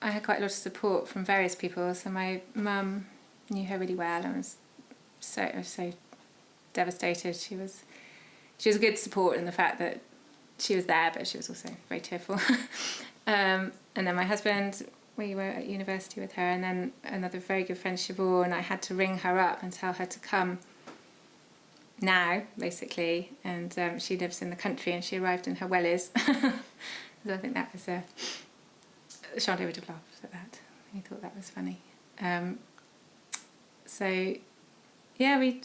I had quite a lot of support from various people. So my mum knew her really well and was so devastated. She was a good support in the fact that she was there, but she was also very tearful. And then my husband, we were at university with her, and then another very good friend, Siobhan, I had to ring her up and tell her to come now, basically. And she lives in the country, and she arrived in her wellies. So I think that was Chandra would have laughed at that. He thought that was funny. So yeah, I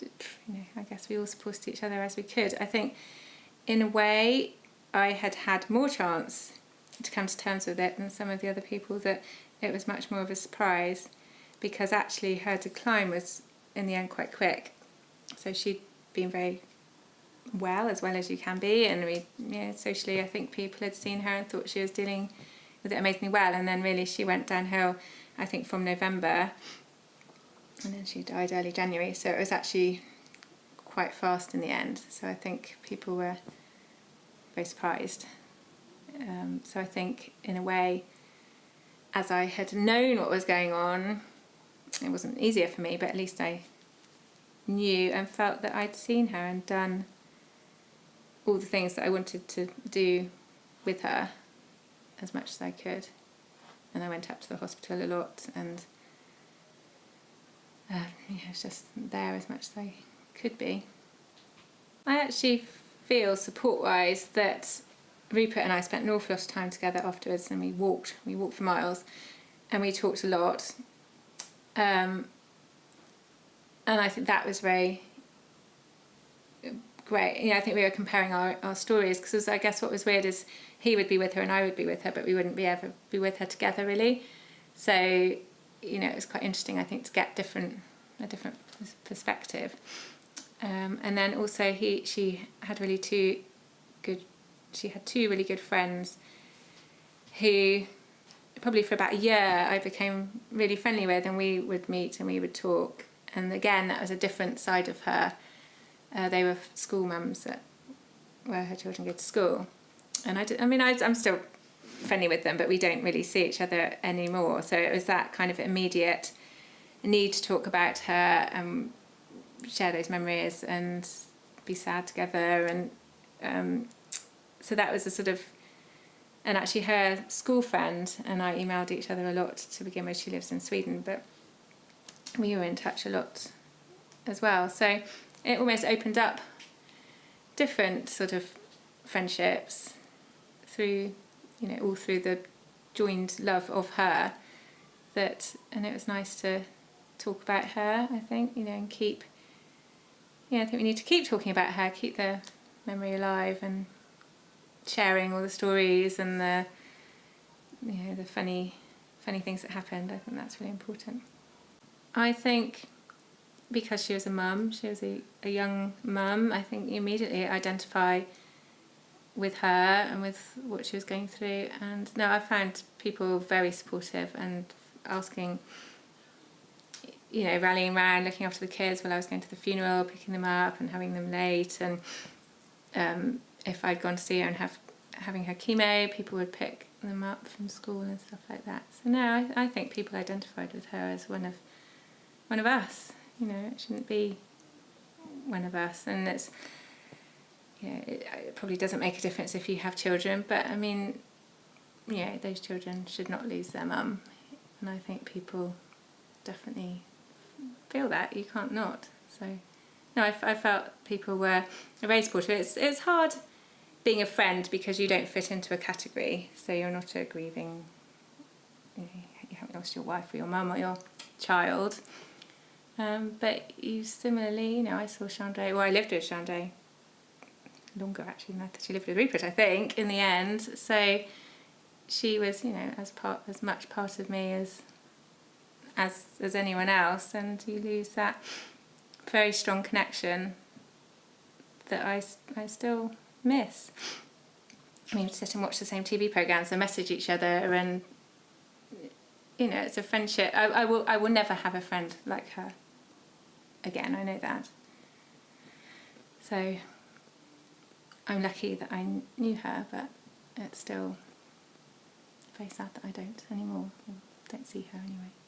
guess we all supported each other as we could. I think in a way I had more chance to come to terms with it than some of the other people, that it was much more of a surprise, because actually her decline was in the end quite quick. So she'd been very well as you can be, and socially I think people had seen her and thought she was dealing with it amazingly well, and then really she went downhill, I think, from November, and then she died early January, so it was actually quite fast in the end. So I think people were very surprised. So I think in a way, as I had known what was going on, it wasn't easier for me, but at least I knew and felt that I'd seen her and done all the things that I wanted to do with her as much as I could. And I went up to the hospital a lot, and I was just there as much as I could be. I actually feel, support-wise, that Rupert and I spent an awful lot of time together afterwards, and we walked for miles, and we talked a lot. And I think that was very great. I think we were comparing our stories, because I guess what was weird is he would be with her and I would be with her, but we wouldn't ever be with her together, really. So, it was quite interesting, I think, to get a different perspective. And then also she had two really good friends who probably for about a year I became really friendly with, and we would meet and we would talk. And again, that was a different side of her. They were school mums where her children go to school. And I'm still friendly with them, but we don't really see each other anymore. So it was that kind of immediate need to talk about her and share those memories and be sad together. And so that was a sort of, and actually her school friend and I emailed each other a lot to begin with. She lives in Sweden, but we were in touch a lot as well. So it almost opened up different sort of friendships through, all through the joined love of her. And it was nice to talk about her, I think, and keep, I think we need to keep talking about her, keep the memory alive, and sharing all the stories and the funny things that happened. I think that's really important. I think because she was a mum, she was a young mum, I think you immediately identify with her and with what she was going through. And no, I found people very supportive and asking, rallying around, looking after the kids while I was going to the funeral, picking them up and having them late. And if I'd gone to see her and having her chemo, people would pick them up from school and stuff like that. So no, I think people identified with her as one of us. It shouldn't be one of us. And it's, it probably doesn't make a difference if you have children, but those children should not lose their mum. And I think people definitely feel that. You can't not. So no, I felt people were very supportive. It's hard being a friend because you don't fit into a category. So you're not a grieving, you haven't lost your wife or your mum or your child. But you similarly, I saw Chandra, I lived with Chandra longer actually than she lived with Rupert, I think, in the end. So she was, as much part of me as anyone else, and you lose that very strong connection that I still miss. We sit and watch the same TV programmes and message each other, and it's a friendship. I will never have a friend like her again, I know that. So I'm lucky that I knew her, but it's still very sad that I don't anymore. see her anyway.